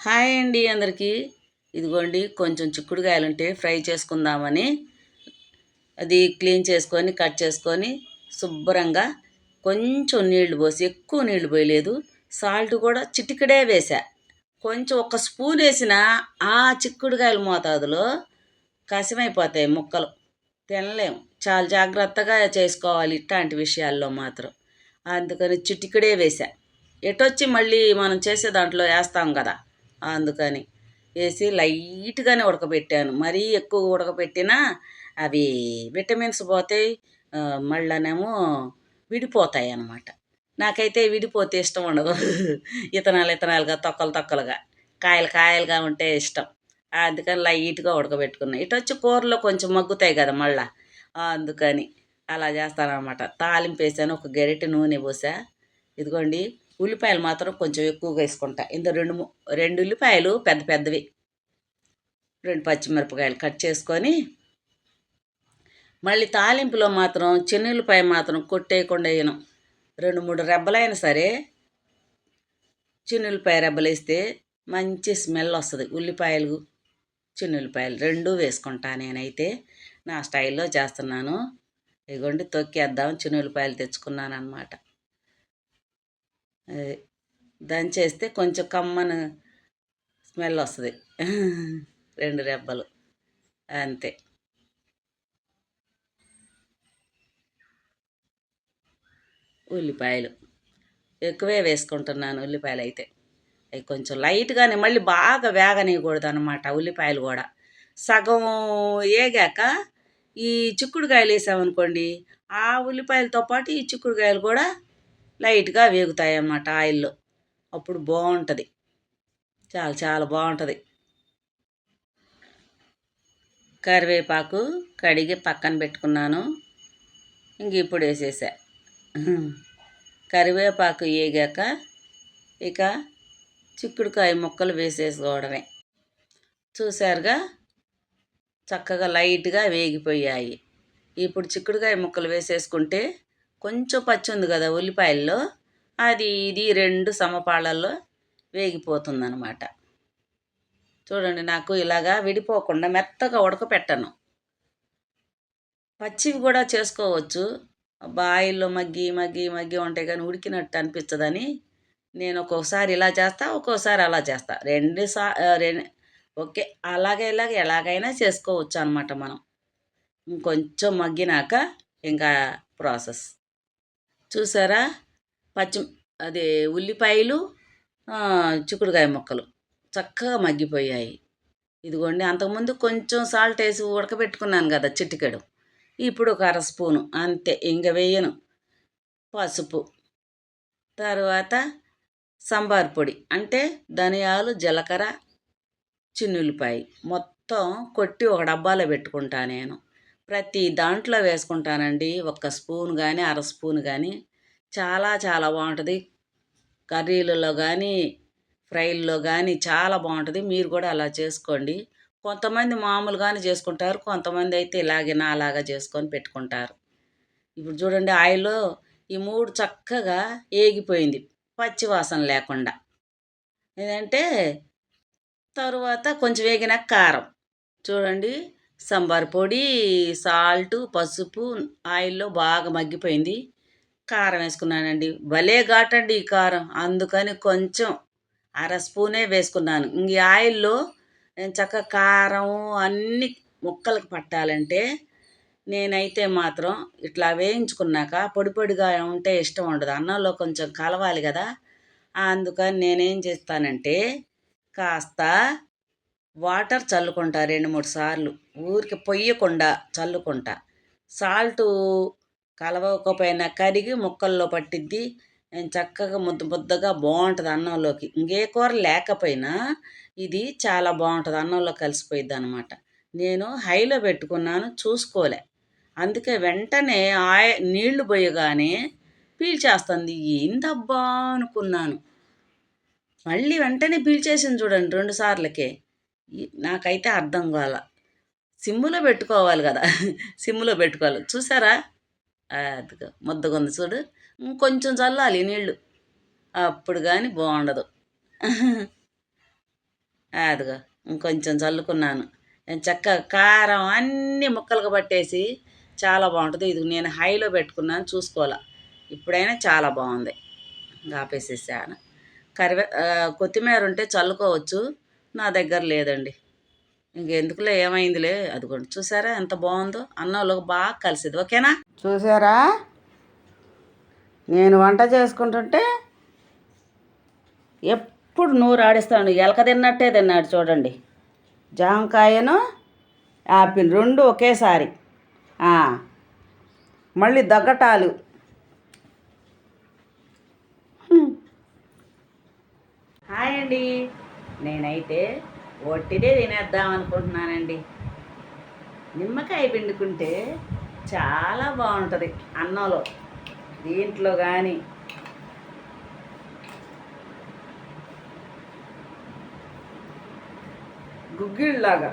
Hi అండి అందరికీ. ఇదిగోండి కొంచెం చిక్కుడుకాయలుంటే ఫ్రై చేసుకుందామని అది క్లీన్ చేసుకొని కట్ చేసుకొని శుభ్రంగా కొంచెం నీళ్లు పోసి, ఎక్కువ నీళ్లు పోయలేదు, సాల్ట్ కూడా చిటికెడే వేసా. కొంచెం ఒక స్పూన్ వేసినా ఆ చిక్కుడుకాయల మోతాదులో కసిమైపోతాయి ముక్కలు, తినలేము. చాలా జాగ్రత్తగా చేసుకోవాలి ఇట్లాంటి విషయాల్లో మాత్రం. అందుకని చిటికెడే వేసా. ఎటొచ్చి మళ్ళీ మనం చేసే దాంట్లో వేస్తాం కదా, అందుకని వేసి లైట్గానే ఉడకబెట్టాను. మరీ ఎక్కువ ఉడకబెట్టినా అవి విటమిన్స్ పోతాయి, మళ్ళనేమో విడిపోతాయి అన్నమాట. నాకైతే విడిపోతే ఇష్టం ఉండదు. ఇతనాలు ఇతనాలుగా, తొక్కలు తొక్కలుగా, కాయలు కాయలుగా ఉంటే ఇష్టం. అందుకని లైట్గా ఉడకబెట్టుకున్నా. ఇటొచ్చి కూరలో కొంచెం మగ్గుతాయి కదా మళ్ళా, అందుకని అలా చేస్తానన్నమాట. తాలింపు వేసాను, ఒక గరిటె నూనె పోసా. ఇదిగోండి ఉల్లిపాయలు మాత్రం కొంచెం ఎక్కువగా వేసుకుంటా. ఇంత రెండు ఉల్లిపాయలు పెద్ద పెద్దవి, 2 పచ్చిమిరపకాయలు కట్ చేసుకొని, మళ్ళీ తాలింపులో మాత్రం చిన్నుల్లిపాయ మాత్రం కొట్టేయకుండా వేయను. 2-3 రెబ్బలైనా సరే చిన్నుల్లిపాయ రెబ్బలు వేస్తే మంచి స్మెల్ వస్తుంది. ఉల్లిపాయలు చిన్నుల్లిపాయలు రెండూ వేసుకుంటా నేనైతే. నా స్టైల్లో చేస్తున్నాను. ఇదిగోండి తొక్కేద్దాం, చిన్నుల్లిపాయలు తెచ్చుకున్నాను అన్నమాట. దంచేస్తే కొంచెం కమ్మన స్మెల్ వస్తుంది. 2 రెబ్బలు అంతే. ఉల్లిపాయలు ఎక్కువే వేసుకుంటున్నాను. ఉల్లిపాయలు అయితే అవి కొంచెం లైట్గానే, మళ్ళీ బాగా వేగనీయకూడదు అనమాట. ఉల్లిపాయలు కూడా సగం వేగాక ఈ చిక్కుడుకాయలు వేసామనుకోండి, ఆ ఉల్లిపాయలతో పాటు ఈ చిక్కుడుకాయలు కూడా లైట్గా వేగుతాయి అన్నమాట ఆయిల్లో. అప్పుడు బాగుంటుంది, చాలా చాలా బాగుంటుంది. కరివేపాకు కడిగి పక్కన పెట్టుకున్నాను, ఇంక ఇప్పుడు వేసేసా. కరివేపాకు వేగాక ఇక చిక్కుడుకాయ ముక్కలు వేసేసుకోవడమే. చూసారుగా, చక్కగా లైట్గా వేగిపోయాయి. ఇప్పుడు చిక్కుడుకాయ ముక్కలు వేసేసుకుంటే కొంచెం పచ్చి ఉంది కదా ఉల్లిపాయల్లో, అది ఇది 2 సమపాళ్ళల్లో వేగిపోతుందన్నమాట. చూడండి, నాకు ఇలాగా విడిపోకుండా మెత్తగా ఉడకపెట్టను. పచ్చివి కూడా చేసుకోవచ్చు, ఆయిల్లో మగ్గి మగ్గి మగ్గి ఉంటాయి కానీ ఉడికినట్టు అనిపించదని నేను ఒక్కొక్కసారి ఇలా చేస్తా, ఒక్కోసారి అలా చేస్తా. ఓకే, అలాగే ఇలాగే ఎలాగైనా చేసుకోవచ్చు అనమాట మనం. ఇంకొంచెం మగ్గినాక ఇంకా ప్రాసెస్ చూసారా, పచ్చి అదే ఉల్లిపాయలు, చిక్కుడుకాయ ముక్కలు చక్కగా మగ్గిపోయాయి. ఇదిగోండి, అంతకుముందు కొంచెం సాల్ట్ వేసి ఉడకబెట్టుకున్నాను కదా చిటికెడు, ఇప్పుడు ఒక 1/2 స్పూను అంతే, ఇంక వేయను. పసుపు, తర్వాత సాంబార్ పొడి అంటే ధనియాలు, జీలకర్ర, చిన్నుల్లిపాయ మొత్తం కొట్టి ఒక డబ్బాలో పెట్టుకుంటా నేను. ప్రతి దాంట్లో వేసుకుంటానండి, 1 స్పూన్ కానీ 1/2 స్పూన్ కానీ. చాలా చాలా బాగుంటుంది. కర్రీలలో కానీ ఫ్రైల్లో కానీ చాలా బాగుంటుంది. మీరు కూడా అలా చేసుకోండి. కొంతమంది మామూలుగానే చేసుకుంటారు, కొంతమంది అయితే ఇలాగే నాలాగా చేసుకొని పెట్టుకుంటారు. ఇప్పుడు చూడండి, ఆయిల్లో ఈ 3 చక్కగా ఏగిపోయింది, పచ్చి వాసన లేకుండా. ఏదంటే తరువాత కొంచెం వేగినాక కారం చూడండి, సాంబార్ పొడి, సాల్టు, పసుపు ఆయిల్లో బాగా మగ్గిపోయింది. కారం వేసుకున్నానండి, భలే ఘాటండి ఈ కారం, అందుకని కొంచెం 1/2 స్పూనే వేసుకున్నాను. ఇంక ఈ ఆయిల్లో నేను చక్కగా కారం అన్నీ ముక్కలకు పట్టాలంటే నేనైతే మాత్రం ఇట్లా వేయించుకున్నాక పొడి పొడిగా ఉంటే ఇష్టం ఉండదు, అన్నంలో కొంచెం కలవాలి కదా. అందుకని నేనేం చేస్తానంటే కాస్త వాటర్ చల్లుకుంటా 2-3 సార్లు, ఊరికి పొయ్యకుండా చల్లుకుంటా. సాల్టు కలవకపోయినా కరిగి ముక్కల్లో పట్టిద్ది. నేను చక్కగా ముద్ద ముద్దగా బాగుంటుంది అన్నంలోకి. ఇంకే కూర లేకపోయినా ఇది చాలా బాగుంటుంది, అన్నంలో కలిసిపోయిద్ది అనమాట. నేను హైలో పెట్టుకున్నాను, చూసుకోలే, అందుకే వెంటనే నీళ్లు పోయగానే పీల్చేస్తుంది. ఏందబ్బా అనుకున్నాను, మళ్ళీ వెంటనే పీల్చేసింది చూడండి 2 సార్లకే. నాకైతే అర్థం కాల. సిమ్ములో పెట్టుకోవాలి కదా, సిమ్ములో పెట్టుకోవాలి. చూసారా, అదిగో ముద్దగుంది చూడు. ఇంకొంచెం చల్లాలి నీళ్ళు, అప్పుడు కానీ బాగుండదు. అదిగో ఇంకొంచెం చల్లుకున్నాను. నేను చక్కగా కారం అన్నీ ముక్కలుగా పట్టేసి చాలా బాగుంటుంది. ఇది నేను హైలో పెట్టుకున్నాను, చూసుకోవాలా. ఇప్పుడైనా చాలా బాగుంది. ఇంకా ఆపేసేసాను. కొత్తిమీర ఉంటే చల్లుకోవచ్చు, నా దగ్గర లేదండి. ఇంకెందుకులే, ఏమైందిలే. అదిగోండి చూసారా ఎంత బాగుందో, అన్నంలో బాగా కలిసిది. ఓకేనా? చూసారా, నేను వంట చేసుకుంటుంటే ఎప్పుడు నోరు ఆడిస్తాను. ఎలక తిన్నట్టే తిన్నాడు చూడండి. జామకాయను యాపిల్ రెండు ఒకేసారి, మళ్ళీ దగ్గటాలు. హాయ్ అండి, నేనైతే ఒట్టిదే తినేద్దాం అనుకుంటున్నానండి. నిమ్మకాయ పిండుకుంటే చాలా బాగుంటుంది అన్నంలో, దీంట్లో కానీ. గుగ్గిళ్ళలాగా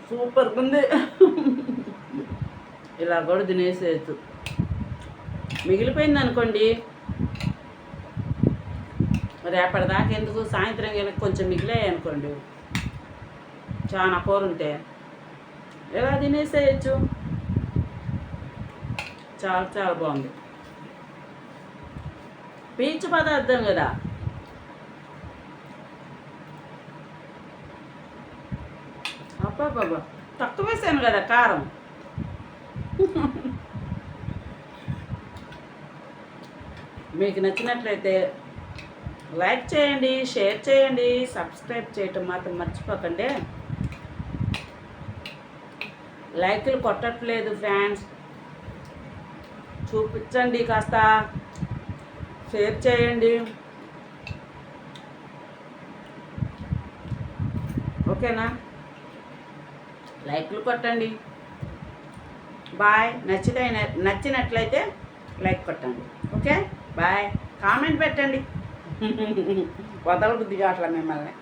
సూపర్గా ఉంది. ఇలా కూడా తినేసేయచ్చు. మిగిలిపోయింది అనుకోండి, రేపటిదాకా ఎందుకు, సాయంత్రం వెళ్ళి కొంచెం మిగిలాయి అనుకోండి, చాలా కూర ఉంటే ఇలా తినేసేయచ్చు. చాలా చాలా బాగుంది. పీచు పదార్థం కదా, అబ్బాబ్బా తక్కువ వేసాను కదా కారం. మీకు నచ్చినట్లయితే లైక్ చేయండి, షేర్ చేయండి, సబ్స్క్రైబ్ చేయటం మాత్రం మర్చిపోకండి. లైకులు కొట్టట్లేదు ఫ్రెండ్స్, చూపించండి, కాస్త షేర్ చేయండి. ఓకేనా? లైక్లు కొట్టండి. బాయ్. నచ్చినట్లయితే లైక్ కొట్టండి. Okay bye. కామెంట్ పెట్టండి. వదల బుద్ధి కావట్లే మిమ్మల్ని.